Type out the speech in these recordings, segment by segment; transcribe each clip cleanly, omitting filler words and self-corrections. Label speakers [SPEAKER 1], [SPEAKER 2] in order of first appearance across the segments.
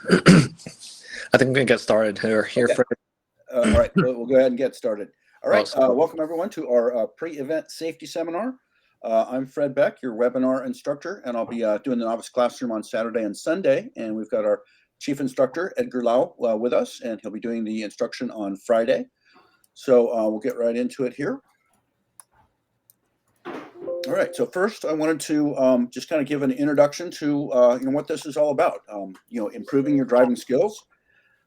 [SPEAKER 1] I think we can get started here.
[SPEAKER 2] Okay.
[SPEAKER 1] For
[SPEAKER 2] All right, we'll go ahead and get started. All right,
[SPEAKER 1] awesome.
[SPEAKER 2] welcome everyone to our pre-event safety seminar. I'm Fred Beck, your webinar instructor, and I'll be doing the novice classroom on Saturday and Sunday. And we've got our chief instructor, Edgar Lau, with us, and he'll be doing the instruction on Friday. So we'll get right into it here. All right, so first I wanted to just kind of give an introduction to what this is all about, improving your driving skills.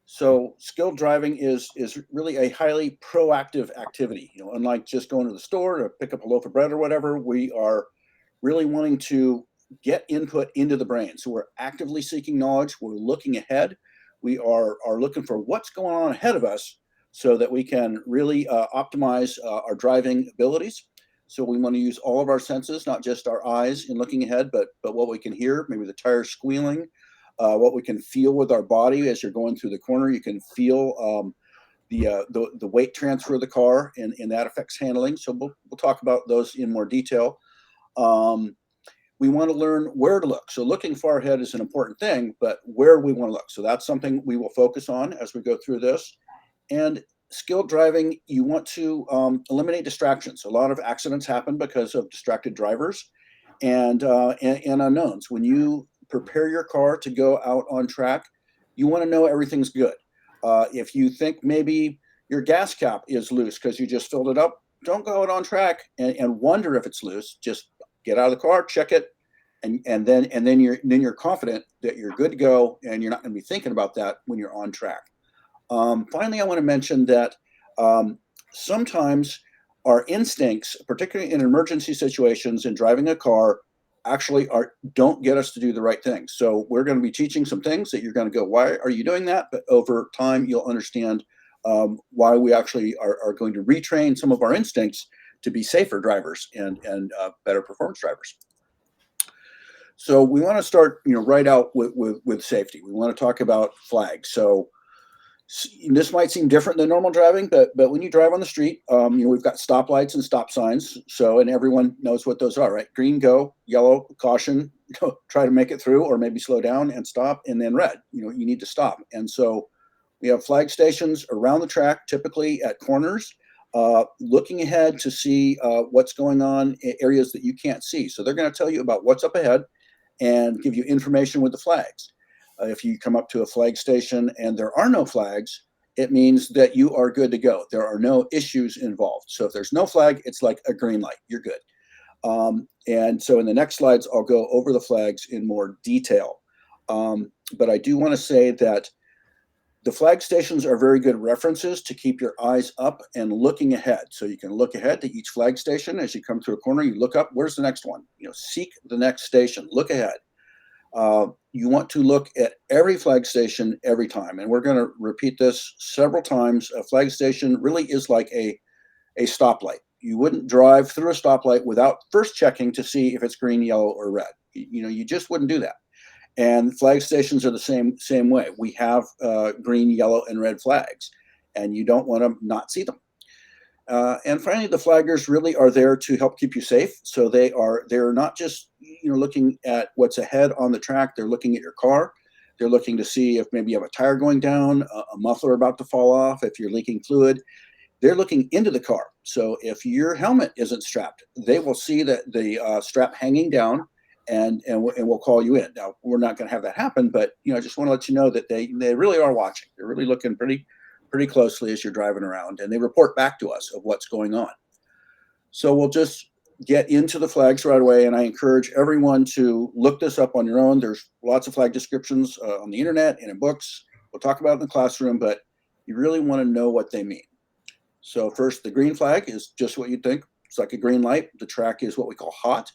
[SPEAKER 2] So skilled driving is really a highly proactive activity. Unlike just going to the store to pick up a loaf of bread or whatever, we are really wanting to get input into the brain. So we're actively seeking knowledge. We're looking ahead. We are looking for what's going on ahead of us so that we can really optimize our driving abilities. So we want to use all of our senses, not just our eyes in looking ahead, but what we can hear, maybe the tires squealing, what we can feel with our body as you're going through the corner. You can feel the weight transfer of the car, and that affects handling. So we'll talk about those in more detail. We want to learn where to look. So looking far ahead is an important thing, but where we want to look. So that's something we will focus on as we go through this. And skilled driving, you want to eliminate distractions. A lot of accidents happen because of distracted drivers and unknowns. When you prepare your car to go out on track, you want to know everything's good. If you think maybe your gas cap is loose because you just filled it up, don't go out on track and wonder if it's loose. Just get out of the car, check it, and then you're confident that you're good to go, and you're not going to be thinking about that when you're on track. Finally, I want to mention that sometimes our instincts, particularly in emergency situations in driving a car, actually don't get us to do the right things. So we're going to be teaching some things that you're going to go, why are you doing that? But over time, you'll understand why we actually are going to retrain some of our instincts to be safer drivers and better performance drivers. So we want to start, right out with safety. We want to talk about flags. So this might seem different than normal driving, but when you drive on the street, we've got stoplights and stop signs. So, and everyone knows what those are, right? Green, go; yellow, caution, try to make it through, or maybe slow down and stop, and then red, you need to stop. And so we have flag stations around the track, typically at corners, looking ahead to see what's going on in areas that you can't see. So they're going to tell you about what's up ahead and give you information with the flags. If you come up to a flag station and there are no flags, it means that you are good to go. There are no issues involved. So if there's no flag, it's like a green light. You're good. And so in the next slides, I'll go over the flags in more detail. But I do want to say that the flag stations are very good references to keep your eyes up and looking ahead. So you can look ahead to each flag station. As you come through a corner, you look up, where's the next one? Seek the next station, look ahead. You want to look at every flag station every time. And we're going to repeat this several times. A flag station really is like a stoplight. You wouldn't drive through a stoplight without first checking to see if it's green, yellow, or red. You just wouldn't do that. And flag stations are the same way. We have green, yellow, and red flags, and you don't want to not see them. And finally, the flaggers really are there to help keep you safe. So they're not just looking at what's ahead on the track. They're looking at your car. They're looking to see if maybe you have a tire going down, a muffler about to fall off, if you're leaking fluid. They're looking into the car. So if your helmet isn't strapped, they will see that the strap hanging down, and we'll call you in. Now, we're not going to have that happen, but I just want to let you know that they really are watching. They're really looking pretty closely as you're driving around, and they report back to us of what's going on. So we'll just get into the flags right away, and I encourage everyone to look this up on your own. There's lots of flag descriptions on the internet and in books. We'll talk about it in the classroom, but you really want to know what they mean. So first, the green flag is just what you'd think. It's like a green light. The track is what we call hot,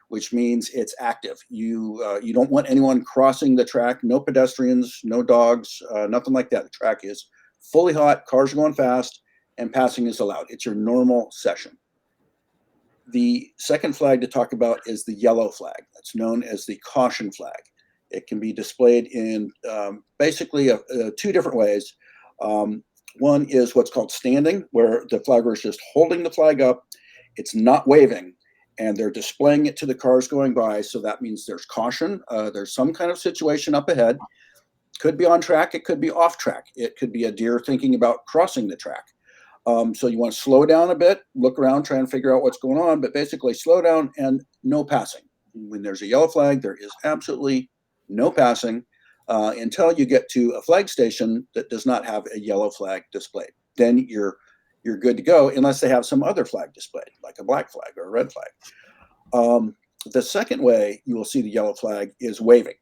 [SPEAKER 2] which means it's active. You don't want anyone crossing the track, no pedestrians, no dogs, nothing like that. The track is fully hot, cars are going fast, and passing is allowed. It's your normal session. The second flag to talk about is the yellow flag. That's known as the caution flag. It can be displayed in basically two different ways. One is what's called standing, where the flagger is just holding the flag up. It's not waving, and they're displaying it to the cars going by. So that means there's caution. There's some kind of situation up ahead. Could be on track, it could be off track. It could be a deer thinking about crossing the track. So you want to slow down a bit, look around, try and figure out what's going on, but basically slow down and no passing. When there's a yellow flag, there is absolutely no passing until you get to a flag station that does not have a yellow flag displayed. Then you're good to go, unless they have some other flag displayed, like a black flag or a red flag. The second way you will see the yellow flag is waving.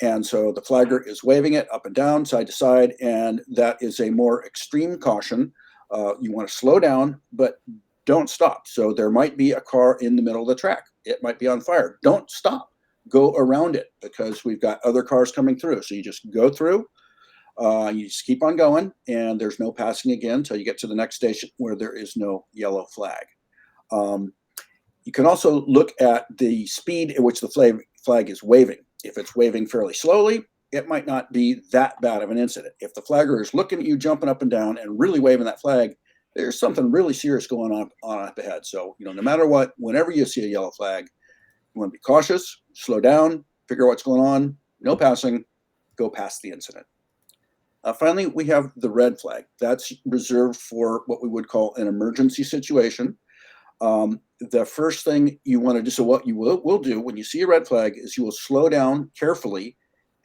[SPEAKER 2] And so the flagger is waving it up and down, side to side, and that is a more extreme caution. You want to slow down, but don't stop. So there might be a car in the middle of the track. It might be on fire. Don't stop. Go around it, because we've got other cars coming through. So you just go through, you just keep on going, and there's no passing again until you get to the next station where there is no yellow flag. You can also look at the speed at which the flag is waving. If it's waving fairly slowly, it might not be that bad of an incident. If the flagger is looking at you, jumping up and down and really waving that flag, there's something really serious going on up ahead. So, no matter what, whenever you see a yellow flag, you want to be cautious, slow down, figure out what's going on, no passing, go past the incident. Finally, we have the red flag. That's reserved for what we would call an emergency situation. The first thing you want to do, so what you will do when you see a red flag, is you will slow down carefully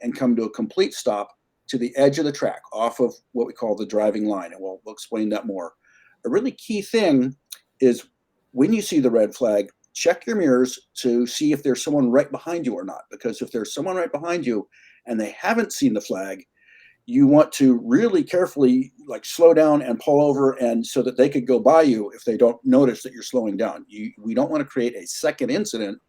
[SPEAKER 2] and come to a complete stop to the edge of the track, off of what we call the driving line, and we'll explain that more. A really key thing is, when you see the red flag, check your mirrors to see if there's someone right behind you or not, because if there's someone right behind you and they haven't seen the flag, you want to really carefully slow down and pull over, and so that they could go by you if they don't notice that you're slowing down. We don't want to create a second incident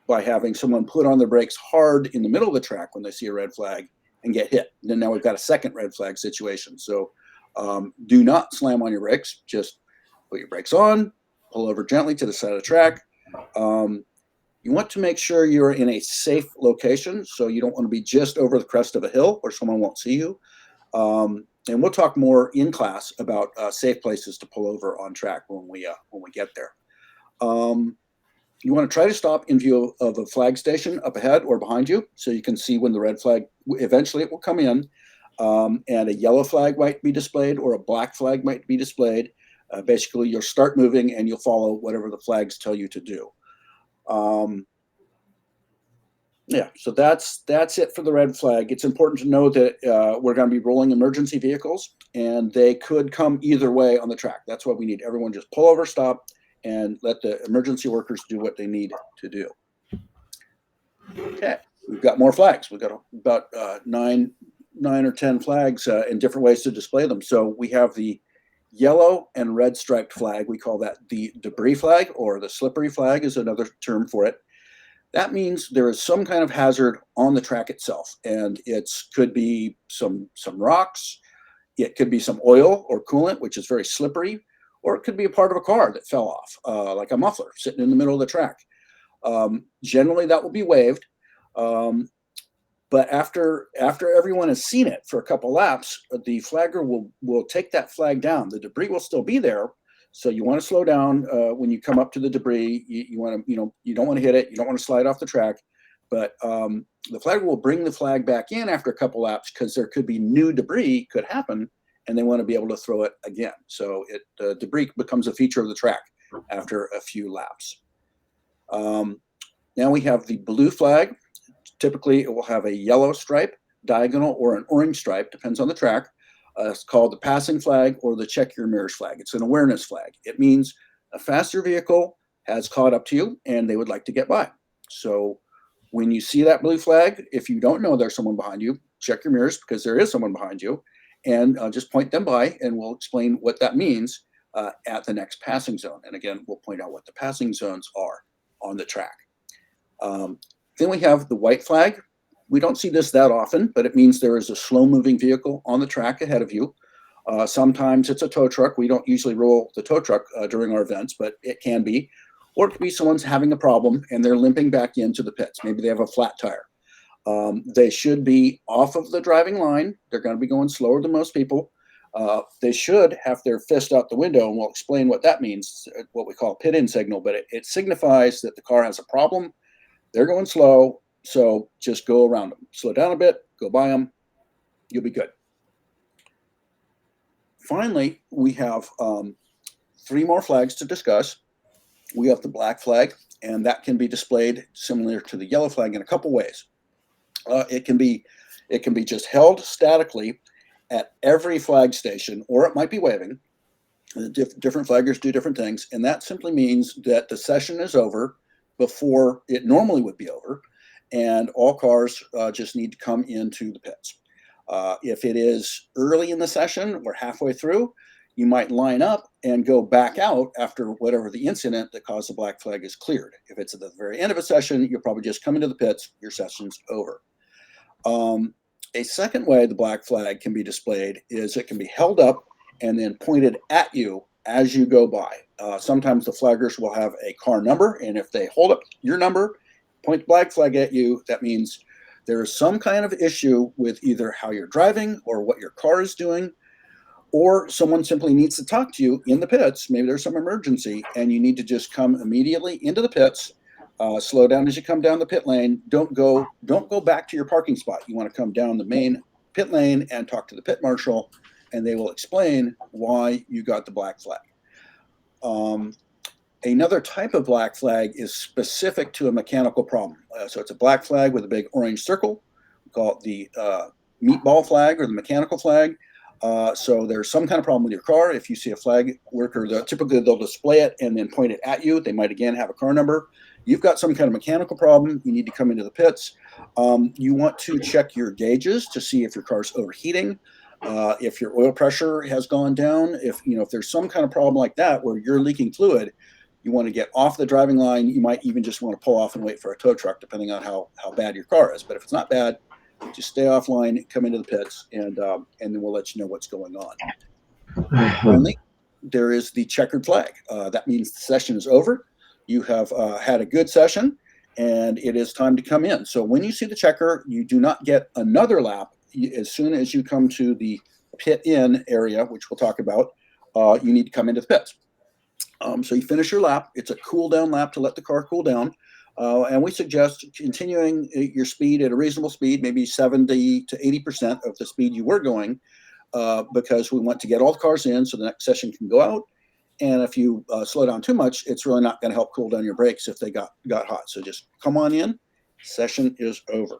[SPEAKER 2] by having someone put on their brakes hard in the middle of the track when they see a red flag and get hit. And then now we've got a second red flag situation. So do not slam on your brakes. Just put your brakes on, pull over gently to the side of the track. You want to make sure you're in a safe location, so you don't want to be just over the crest of a hill where someone won't see you. And we'll talk more in class about safe places to pull over on track when we get there. You want to try to stop in view of a flag station up ahead or behind you, so you can see when the red flag, eventually it will come in, and a yellow flag might be displayed or a black flag might be displayed. Basically, you'll start moving and you'll follow whatever the flags tell you to do. Yeah, so that's it for the red flag. It's important to know that we're going to be rolling emergency vehicles, and they could come either way on the track. That's why we need everyone just pull over, stop, and let the emergency workers do what they need to do. Okay, we've got more flags. We've got about nine or 10 flags in different ways to display them. So we have the yellow and red striped flag. We call that the debris flag, or the slippery flag is another term for it. That means there is some kind of hazard on the track itself, and it could be some rocks, it could be some oil or coolant, which is very slippery, or it could be a part of a car that fell off, like a muffler sitting in the middle of the track. Generally, that will be waved, but after everyone has seen it for a couple laps, the flagger will take that flag down. The debris will still be there, so you want to slow down when you come up to the debris. You want to, you don't want to hit it. You don't want to slide off the track. But the flagger will bring the flag back in after a couple laps, because there could be new debris could happen, and they want to be able to throw it again. So debris becomes a feature of the track after a few laps. Now we have the blue flag. Typically, it will have a yellow stripe, diagonal, or an orange stripe, depends on the track. It's called the passing flag or the check your mirrors flag. It's an awareness flag. It means a faster vehicle has caught up to you and they would like to get by. So when you see that blue flag, if you don't know there's someone behind you, check your mirrors, because there is someone behind you, and just point them by, and we'll explain what that means at the next passing zone. And again, we'll point out what the passing zones are on the track. Then we have the white flag. We don't see this that often, but it means there is a slow-moving vehicle on the track ahead of you. Sometimes it's a tow truck. We don't usually roll the tow truck during our events, but it can be. Or it could be someone's having a problem and they're limping back into the pits. Maybe they have a flat tire. They should be off of the driving line. They're going to be going slower than most people. They should have their fist out the window, and we'll explain what that means, what we call a pit-in signal, but it signifies that the car has a problem. They're going slow, so just go around them. Slow down a bit, go by them, you'll be good. Finally, we have 3 more flags to discuss. We have the black flag, and that can be displayed similar to the yellow flag in a couple ways. It can be just held statically at every flag station, or it might be waving. Different flaggers do different things, and that simply means that the session is over before it normally would be over, and all cars just need to come into the pits. If it is early in the session or halfway through, you might line up and go back out after whatever the incident that caused the black flag is cleared. If it's at the very end of a session, you'll probably just come into the pits, your session's over. A second way the black flag can be displayed is it can be held up and then pointed at you as you go by. Sometimes the flaggers will have a car number, and if they hold up your number, point the black flag at you, that means there is some kind of issue with either how you're driving or what your car is doing, or someone simply needs to talk to you in the pits. Maybe there's some emergency and you need to just come immediately into the pits. Slow down as you come down the pit lane. Don't go back to your parking spot. You want to come down the main pit lane and talk to the pit marshal, and they will explain why you got the black flag. Another type of black flag is specific to a mechanical problem. So it's a black flag with a big orange circle. We call it the meatball flag or the mechanical flag. So there's some kind of problem with your car. If you see a flag worker, typically they'll display it and then point it at you. They might again have a car number. You've got some kind of mechanical problem. You need to come into the pits. You want to check your gauges to see if your car's overheating, if your oil pressure has gone down. If there's some kind of problem like that where you're leaking fluid, you want to get off the driving line. You might even just want to pull off and wait for a tow truck, depending on how bad your car is. But if it's not bad, just stay offline, come into the pits, and then we'll let you know what's going on. Finally, there is the checkered flag. That means the session is over. You have had a good session, and it is time to come in. So when you see the checker, you do not get another lap. As soon as you come to the pit in area, which we'll talk about, you need to come into the pits. So you finish your lap. It's a cool down lap to let the car cool down. And we suggest continuing your speed at a reasonable speed, maybe 70 to 80% of the speed you were going, because we want to get all the cars in so the next session can go out. And if you slow down too much, it's really not going to help cool down your brakes if they got hot. So just come on in. Session is over.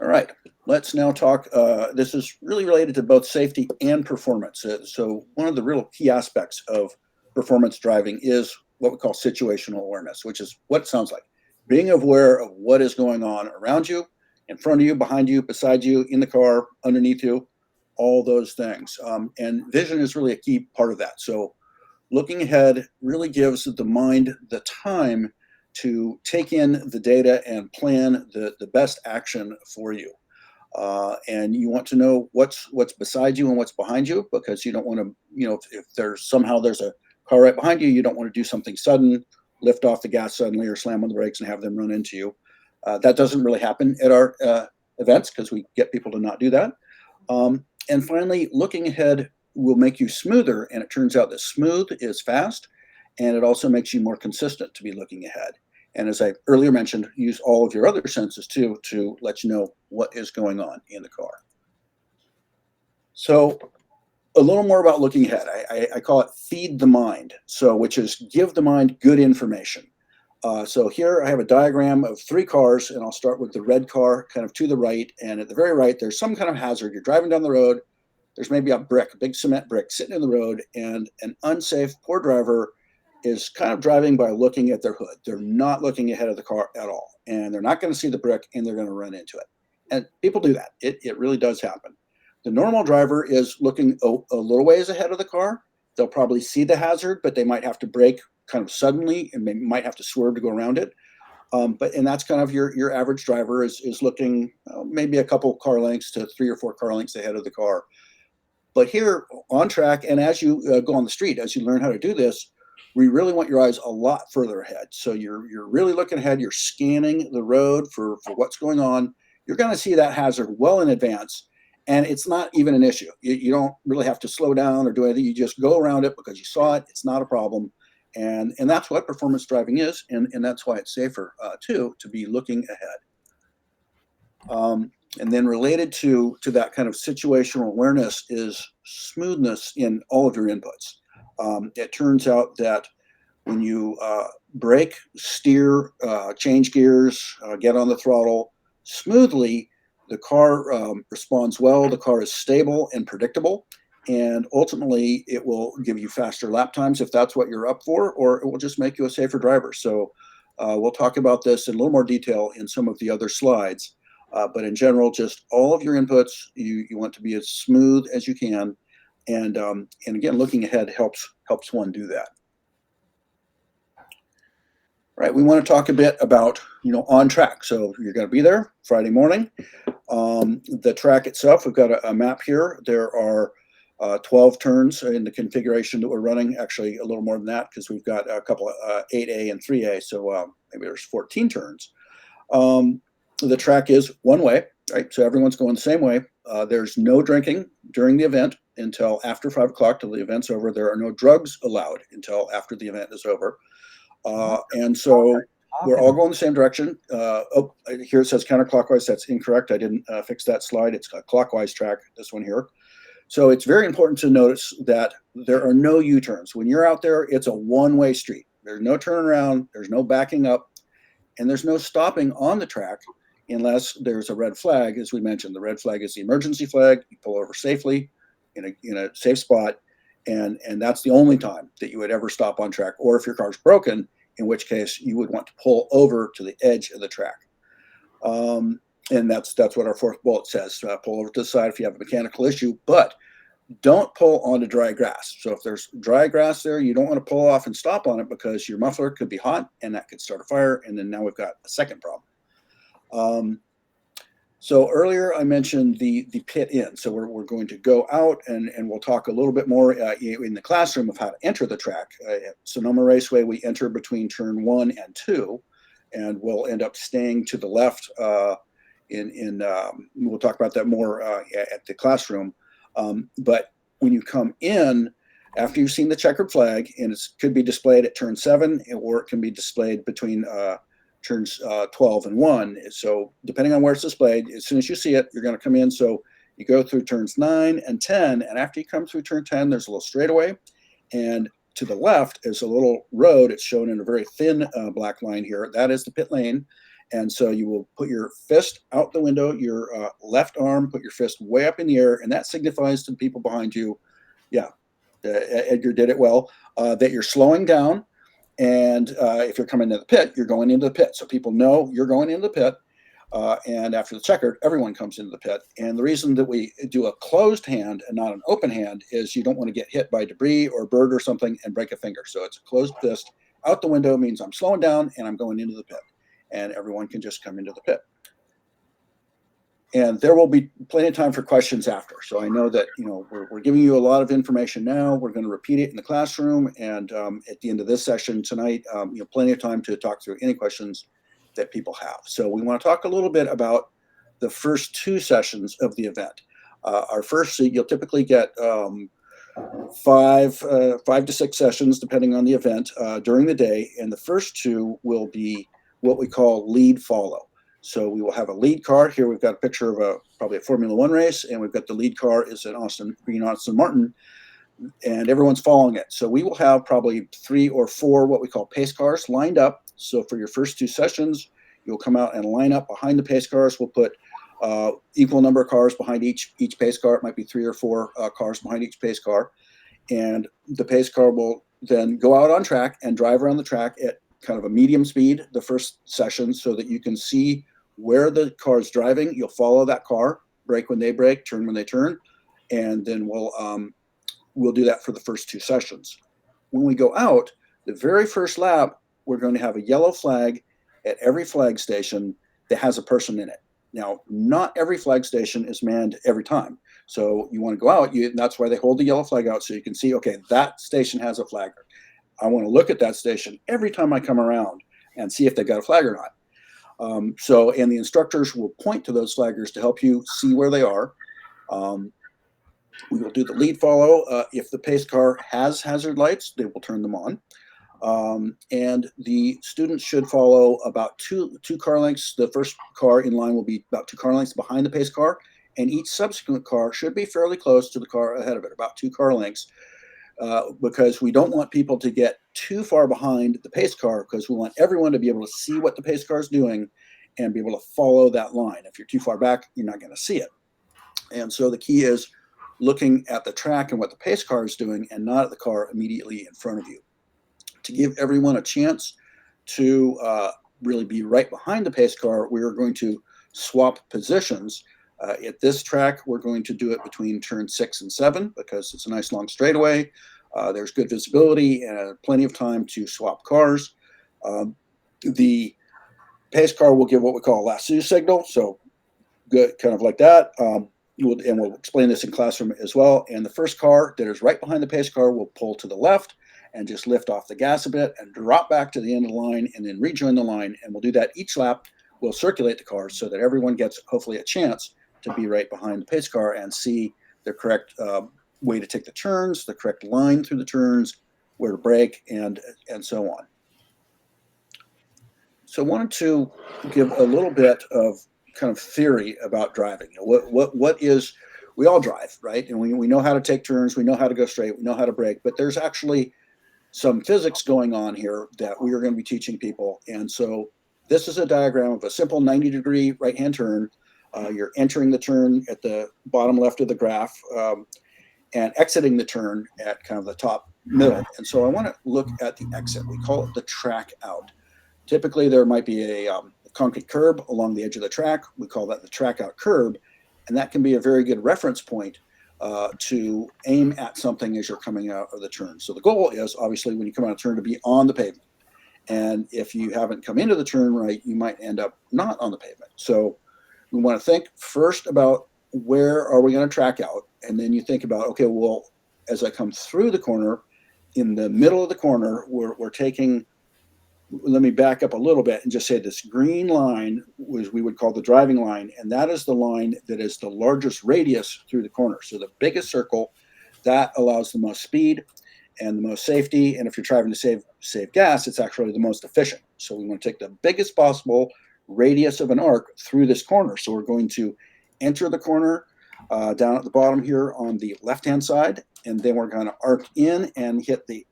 [SPEAKER 2] All right, let's now talk. This is really related to both safety and performance. So one of the real key aspects of performance driving is what we call situational awareness, which is what it sounds like. Being aware of what is going on around you, in front of you, behind you, beside you, in the car, underneath you, all those things. And vision is really a key part of that. So looking ahead really gives the mind the time to take in the data and plan the best action for you. And you want to know what's beside you and what's behind you, because you don't want to, if there's a car right behind you, you don't want to do something sudden, lift off the gas suddenly or slam on the brakes and have them run into you. That doesn't really happen at our events because we get people to not do that. And finally, looking ahead will make you smoother, and it turns out that smooth is fast, and it also makes you more consistent to be looking ahead. And as I earlier mentioned, use all of your other senses too to let you know what is going on in the car. So a little more about looking ahead. I call it feed the mind, which is give the mind good information. So here I have a diagram of 3 cars, and I'll start with the red car kind of to the right. And at the very right, there's some kind of hazard. You're driving down the road. There's maybe a big cement brick sitting in the road, and an unsafe, poor driver is kind of driving by looking at their hood. They're not looking ahead of the car at all, and they're not going to see the brick, and they're going to run into it. And people do that. It really does happen. The normal driver is looking a little ways ahead of the car. They'll probably see the hazard, but they might have to brake kind of suddenly, and they might have to swerve to go around it. And that's kind of your average driver is looking maybe a couple car lengths to 3 or 4 car lengths ahead of the car. But here on track, and as you go on the street, as you learn how to do this, we really want your eyes a lot further ahead. So you're really looking ahead. You're scanning the road for what's going on. You're going to see that hazard well in advance, and it's not even an issue. You don't really have to slow down or do anything. You just go around it because you saw it. It's not a problem. And that's what performance driving is, and that's why it's safer too, to be looking ahead. And then related to that kind of situational awareness is smoothness in all of your inputs. It turns out that when you brake, steer, change gears, get on the throttle smoothly, the car responds well, the car is stable and predictable, and ultimately it will give you faster lap times if that's what you're up for, or it will just make you a safer driver. So we'll talk about this in a little more detail in some of the other slides. But in general, just all of your inputs, you want to be as smooth as you can. And again, looking ahead helps one do that. Right, we want to talk a bit about, on track. So you're going to be there Friday morning. The track itself, we've got a map here. There are 12 turns in the configuration that we're running. Actually, a little more than that because we've got a couple of 8A and 3A. So maybe there's 14 turns. The track is one way, right? So everyone's going the same way. There's no drinking during the event until after 5 o'clock till the event's over. There are no drugs allowed until after the event is over. And so we're all going the same direction. Here it says counterclockwise. That's incorrect. I didn't fix that slide. It's a clockwise track, this one here. So it's very important to notice that there are no U-turns. When you're out there, it's a one-way street. There's no turnaround. There's no backing up. And there's no stopping on the track unless there's a red flag, as we mentioned. The red flag is the emergency flag. You pull over safely in a safe spot. And that's the only time that you would ever stop on track, or if your car's broken, in which case you would want to pull over to the edge of the track. And that's what our fourth bullet says. Pull over to the side if you have a mechanical issue, but don't pull onto dry grass. So if there's dry grass there, you don't want to pull off and stop on it because your muffler could be hot and that could start a fire. And then now we've got a second problem. So earlier I mentioned the pit in. So we're going to go out and we'll talk a little bit more in the classroom of how to enter the track. At Sonoma Raceway, we enter between turn 1 and 2, and we'll end up staying to the left. We'll talk about that more at the classroom. But when you come in, after you've seen the checkered flag, and it could be displayed at turn 7, or it can be displayed between turns 12 and 1. So depending on where it's displayed, as soon as you see it, you're going to come in. So you go through turns 9 and 10, and after you come through turn 10, there's a little straightaway, and to the left is a little road. It's shown in a very thin black line here. That is the pit lane. And so you will put your fist out the window, your left arm, put your fist way up in the air, and that signifies to the people behind you, Edgar did it well, that you're slowing down. And if you're coming into the pit, you're going into the pit. So people know you're going into the pit. And after the checkered, everyone comes into the pit. And the reason that we do a closed hand and not an open hand is you don't want to get hit by debris or a bird or something and break a finger. So it's a closed fist. Out the window means I'm slowing down and I'm going into the pit. And everyone can just come into the pit. And there will be plenty of time for questions after. So I know that we're giving you a lot of information now. We're going to repeat it in the classroom, and at the end of this session tonight, plenty of time to talk through any questions that people have. So we want to talk a little bit about the first 2 sessions of the event. Our first, you'll typically get 5 to 6 sessions depending on the event during the day, and the first 2 will be what we call lead follow. So we will have a lead car. Here we've got a picture of probably a Formula 1 race, and we've got the lead car is an green Aston Martin, and everyone's following it. So we will have probably 3 or 4 what we call pace cars lined up. So for your first 2 sessions, you'll come out and line up behind the pace cars. We'll put equal number of cars behind each pace car. It might be 3 or 4 cars behind each pace car. And the pace car will then go out on track and drive around the track at kind of a medium speed the first session so that you can see where the car is driving. You'll follow that car, brake when they brake, turn when they turn, and then we'll do that for the first 2 sessions. When we go out, the very first lap, we're going to have a yellow flag at every flag station that has a person in it. Now, not every flag station is manned every time. So you want to go out, that's why they hold the yellow flag out so you can see, okay, that station has a flagger. I want to look at that station every time I come around and see if they've got a flag or not. And the instructors will point to those flaggers to help you see where they are. We will do the lead follow. If the pace car has hazard lights, they will turn them on. And the students should follow about two car lengths. The first car in line will be about 2 car lengths behind the pace car, and each subsequent car should be fairly close to the car ahead of it, about 2 car lengths, because we don't want people to get too far behind the pace car, because we want everyone to be able to see what the pace car is doing and be able to follow that line. If you're too far back, you're not going to see it. And so the key is looking at the track and what the pace car is doing, and not at the car immediately in front of you. To give everyone a chance to really be right behind the pace car, we are going to swap positions. At this track, we're going to do it between turn 6 and 7 because it's a nice long straightaway. There's good visibility and plenty of time to swap cars. The pace car will give what we call a lasso signal, so good, kind of like that. We'll explain this in classroom as well. And the first car that is right behind the pace car will pull to the left and just lift off the gas a bit and drop back to the end of the line and then rejoin the line. And we'll do that each lap. We'll circulate the cars so that everyone gets hopefully a chance to be right behind the pace car and see the correct way to take the turns, the correct line through the turns, where to brake, and so on. So I wanted to give a little bit of kind of theory about driving. What is, we all drive, right? And we know how to take turns, we know how to go straight, we know how to brake, but there's actually some physics going on here that we are going to be teaching people. And so this is a diagram of a simple 90-degree right-hand turn. You're entering the turn at the bottom left of the graph and exiting the turn at kind of the top middle. And so I want to look at the exit. We call it the track out. Typically, there might be a concrete curb along the edge of the track. We call that the track out curb. And that can be a very good reference point to aim at something as you're coming out of the turn. So the goal is, obviously, when you come out of turn, to be on the pavement. And if you haven't come into the turn right, you might end up not on the pavement. So we want to think first about where are we going to track out? And then you think about, okay, well, as I come through the corner, in the middle of the corner, we're taking, let me back up a little bit and just say this green line was, we would call the driving line, and that is the line that is the largest radius through the corner. So the biggest circle, that allows the most speed and the most safety. And if you're driving to save gas, it's actually the most efficient. So we want to take the biggest possible radius of an arc through this corner. So we're going to enter the corner down at the bottom here on the left-hand side, and then we're going to arc in and hit the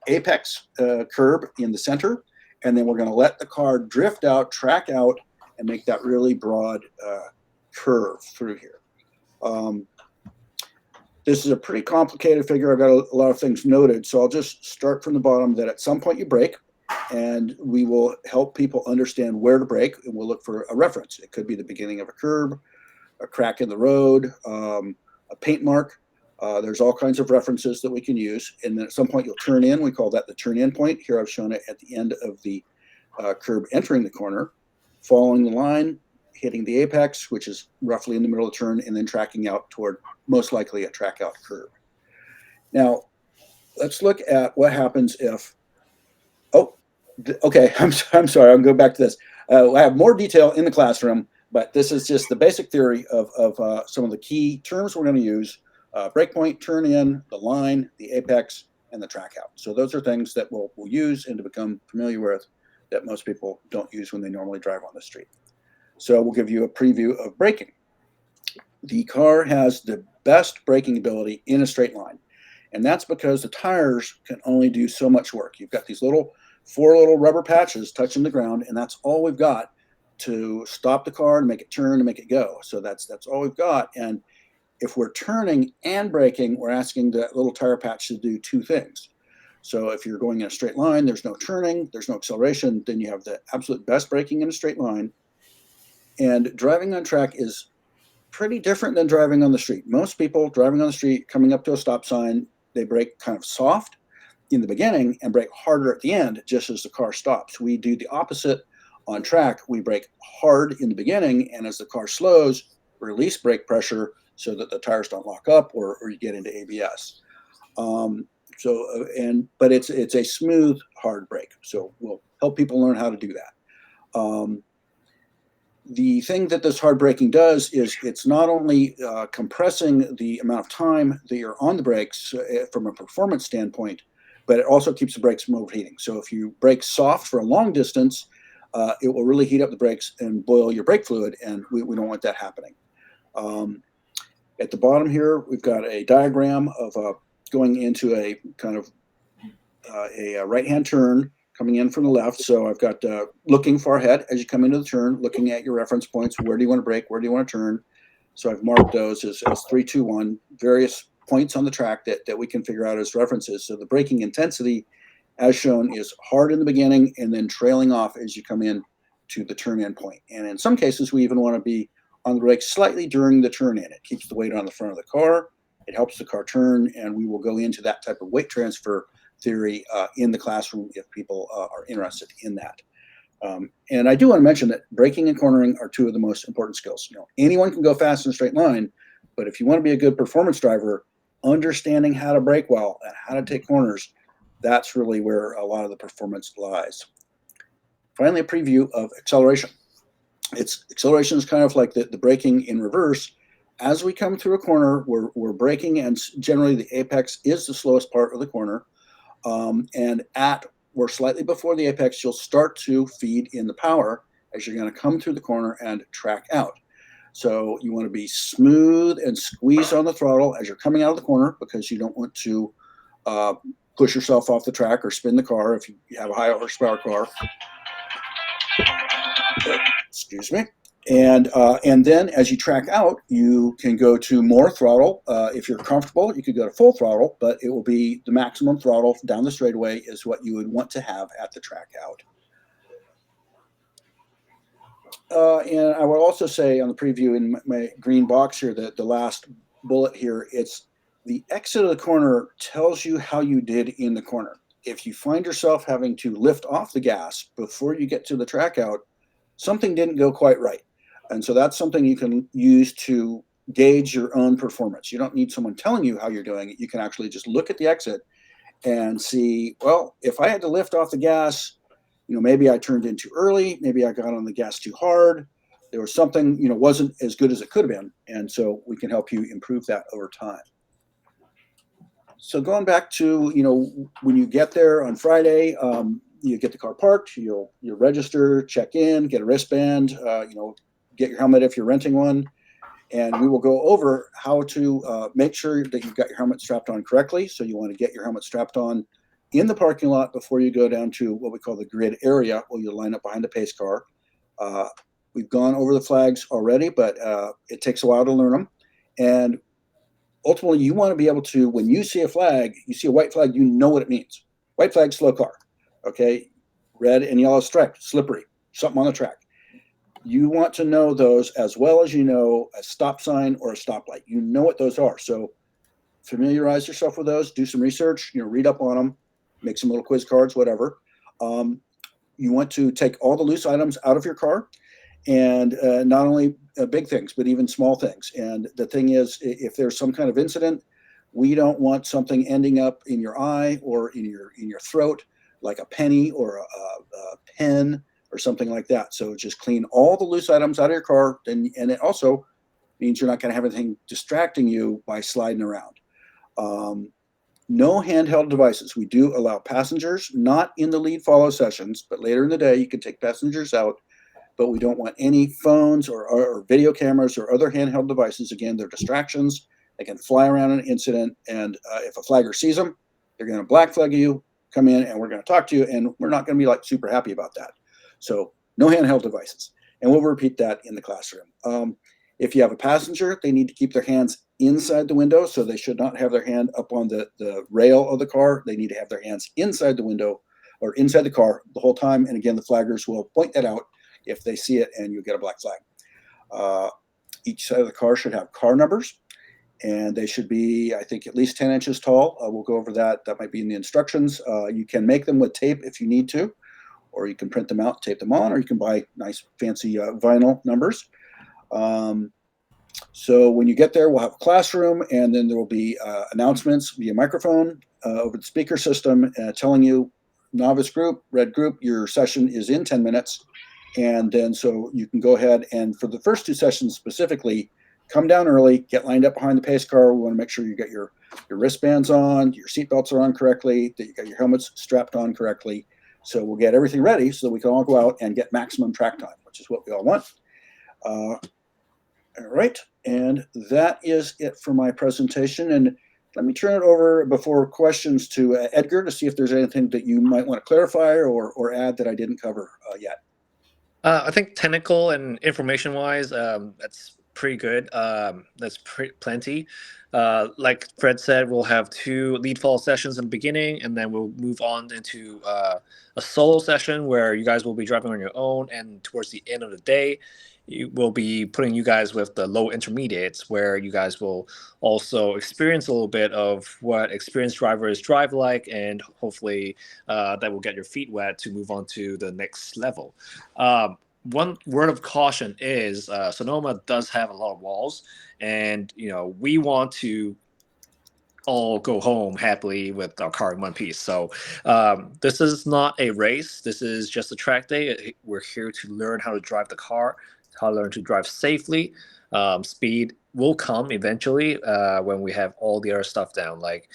[SPEAKER 2] apex curb in the center, and then we're going to let the car drift out, track out, and make that really broad curve through here. This is a pretty complicated figure. I've got a lot of things noted, so I'll just start from the bottom, that at some point you brake, and we will help people understand where to brake, and we'll look for a reference. It could be the beginning of a curb, a crack in the road, a paint mark. There's all kinds of references that we can use. And then at some point you'll turn in. We call that the turn in point. Here I've shown it at the end of the curb entering the corner, following the line, hitting the apex, which is roughly in the middle of the turn, and then tracking out toward most likely a track out curb. Now, let's look at what happens if, okay, I'm sorry, I'll go back to this. I have more detail in the classroom, but this is just the basic theory of some of the key terms we're going to use. Breakpoint, turn in, the line, the apex, and the track out. So those are things that we'll use and to become familiar with that most people don't use when they normally drive on the street. So we'll give you a preview of braking. The car has the best braking ability in a straight line. And that's because the tires can only do so much work. You've got these four little rubber patches touching the ground, and that's all we've got to stop the car and make it turn and make it go. So that's all we've got. And if we're turning and braking, we're asking that little tire patch to do two things. So if you're going in a straight line, there's no turning, there's no acceleration, then you have the absolute best braking in a straight line. And driving on track is pretty different than driving on the street. Most people driving on the street, coming up to a stop sign, they brake kind of soft in the beginning and brake harder at the end, just as the car stops. We do the opposite on track. We brake hard in the beginning, and as the car slows, release brake pressure so that the tires don't lock up or you get into ABS. But it's a smooth, hard brake. So we'll help people learn how to do that. The thing that this hard braking does is it's not only compressing the amount of time that you're on the brakes from a performance standpoint, but it also keeps the brakes from overheating. So if you brake soft for a long distance, it will really heat up the brakes and boil your brake fluid, and we don't want that happening. At the bottom here, we've got a diagram of going into a kind of a right-hand turn coming in from the left. So I've got looking far ahead as you come into the turn, looking at your reference points. Where do you want to brake? Where do you want to turn? So I've marked those as 3, 2, 1, various points on the track that we can figure out as references. So the braking intensity, as shown, is hard in the beginning and then trailing off as you come in to the turn-in point. And in some cases, we even want to be on the brakes slightly during the turn-in. It keeps the weight on the front of the car. It helps the car turn, and we will go into that type of weight transfer theory in the classroom if people are interested in that. And I do want to mention that braking and cornering are two of the most important skills. Anyone can go fast in a straight line, but if you want to be a good performance driver, understanding how to brake well and how to take corners, that's really where a lot of the performance lies. Finally, a preview of acceleration. Acceleration is kind of like the braking in reverse. As we come through a corner, we're braking, and generally the apex is the slowest part of the corner. And we're slightly before the apex, you'll start to feed in the power as you're going to come through the corner and track out. So you want to be smooth and squeeze on the throttle as you're coming out of the corner, because you don't want to push yourself off the track or spin the car if you have a high horsepower car. Excuse me. And then as you track out, you can go to more throttle. If you're comfortable, you could go to full throttle, but it will be the maximum throttle down the straightaway is what you would want to have at the track out. And I would also say on the preview in my green box here, that the last bullet here, it's the exit of the corner tells you how you did in the corner. If you find yourself having to lift off the gas before you get to the track out, something didn't go quite right. And so that's something you can use to gauge your own performance. You don't need someone telling you how you're doing it. You can actually just look at the exit and see, well, if I had to lift off the gas, maybe I turned in too early, maybe I got on the gas too hard. There was something, wasn't as good as it could have been. And so we can help you improve that over time. So going back to, when you get there on Friday, you get the car parked, you'll register, check in, get a wristband, get your helmet if you're renting one, and we will go over how to make sure that you've got your helmet strapped on correctly. So you want to get your helmet strapped on in the parking lot before you go down to what we call the grid area, where you'll line up behind the pace car. We've gone over the flags already, but it takes a while to learn them. And ultimately, you want to be able to, when you see a flag, you see a white flag, you know what it means. White flag, slow car. Okay, red and yellow stripe, slippery, something on the track. You want to know those as well as you know a stop sign or a stoplight. You know what those are. So familiarize yourself with those, do some research, read up on them, make some little quiz cards, whatever. You want to take all the loose items out of your car, and not only big things, but even small things. And the thing is, if there's some kind of incident, we don't want something ending up in your eye or in your throat, like a penny or a pen or something like that. So just clean all the loose items out of your car, and it also means you're not going to have anything distracting you by sliding around. No handheld devices. We do allow passengers, not in the lead follow sessions, but later in the day you can take passengers out, but we don't want any phones or video cameras or other handheld devices. Again, they're distractions. They can fly around an incident, and if a flagger sees them, they're going to black flag you, come in, and we're going to talk to you, and we're not going to be like super happy about that. So no handheld devices, and we'll repeat that in the classroom. If you have a passenger, they need to keep their hands inside the window, so they should not have their hand up on the rail of the car. They need to have their hands inside the window or inside the car the whole time. And again, the flaggers will point that out if they see it, and you get a black flag. Each side of the car should have car numbers, and they should be, I think, at least 10 inches tall. We'll go over that. That might be in the instructions. You can make them with tape if you need to, or you can print them out, tape them on, or you can buy nice fancy vinyl numbers. So when you get there, we'll have a classroom, and then there will be announcements via microphone over the speaker system telling you, novice group, red group, your session is in 10 minutes. And then so you can go ahead and for the first two sessions specifically, come down early, get lined up behind the pace car. We want to make sure you get your wristbands on, your seatbelts are on correctly, that you got your helmets strapped on correctly. So we'll get everything ready so that we can all go out and get maximum track time, which is what we all want. All right, and that is it for my presentation. And let me turn it over before questions to Edgar to see if there's anything that you might want to clarify or add that I didn't cover yet.
[SPEAKER 1] I think technical and information wise, that's pretty good. That's plenty. Like Fred said, we'll have 2 lead follow sessions in the beginning, and then we'll move on into a solo session where you guys will be driving on your own. And towards the end of the day, we'll be putting you guys with the low intermediates, where you guys will also experience a little bit of what experienced drivers drive like, and hopefully that will get your feet wet to move on to the next level. One word of caution is Sonoma does have a lot of walls, and we want to all go home happily with our car in one piece. So this is not a race. This is just a track day. We're here to learn how to drive the car, how to learn to drive safely. Speed will come eventually when we have all the other stuff down, like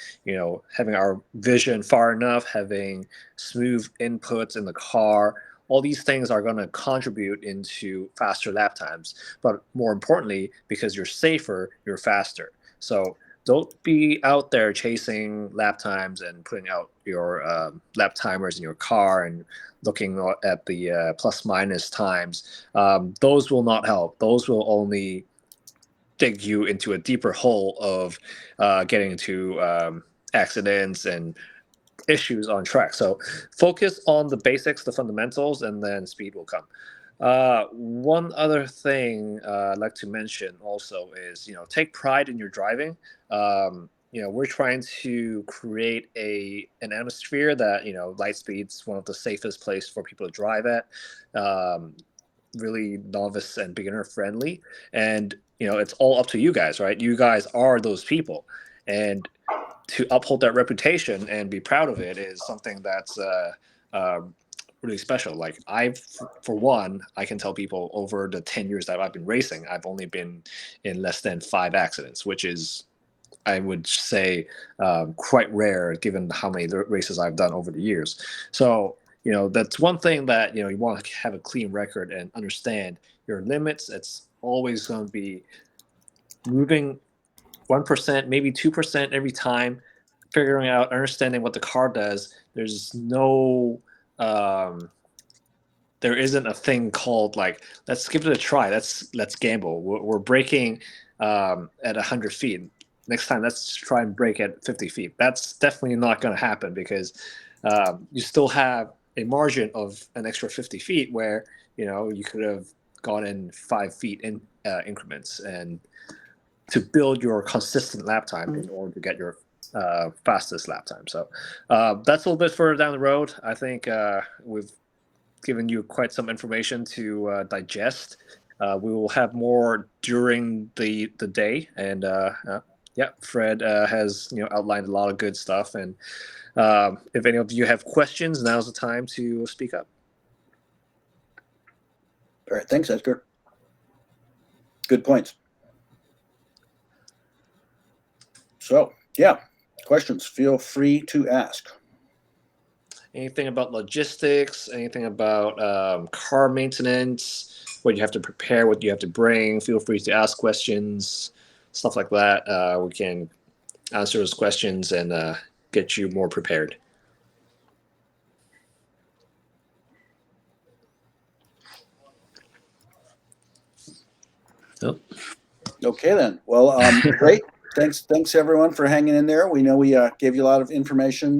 [SPEAKER 1] having our vision far enough, having smooth inputs in the car. All these things are going to contribute into faster lap times. But more importantly, because you're safer, you're faster. So don't be out there chasing lap times and putting out your lap timers in your car and looking at the plus minus times. Those will not help. Those will only dig you into a deeper hole of getting into accidents and issues on track. So focus on the basics, the fundamentals, and then speed will come. One other thing I'd like to mention also is, take pride in your driving. We're trying to create an atmosphere that, LightSpeed's one of the safest place for people to drive at. Really novice and beginner friendly. And, it's all up to you guys, right? You guys are those people. And to uphold that reputation and be proud of it is something that's really special. Like for one, I can tell people over the 10 years that I've been racing, I've only been in less than 5 accidents, which is, I would say, quite rare given how many races I've done over the years. So, that's one thing that, you want to have a clean record and understand your limits. It's always going to be moving 1%, maybe 2% every time, figuring out, understanding what the car does. There's no, there isn't a thing called like, let's give it a try. Let's gamble. We're braking at 100 feet. Next time, let's try and brake at 50 feet. That's definitely not going to happen because you still have a margin of an extra 50 feet where, you could have gone in 5 feet in increments, and to build your consistent lap time in order to get your fastest lap time. So that's a little bit further down the road. I think we've given you quite some information to digest. We will have more during the day, and Fred has outlined a lot of good stuff. And if any of you have questions, now's the time to speak up.
[SPEAKER 2] All right, thanks, Edgar. Good points. So, questions, feel free to ask.
[SPEAKER 1] Anything about logistics, anything about car maintenance, what you have to prepare, what you have to bring, feel free to ask questions, stuff like that. We can answer those questions and get you more prepared. Oh.
[SPEAKER 2] Okay, then. Well, great. Thanks everyone for hanging in there. We know we gave you a lot of information.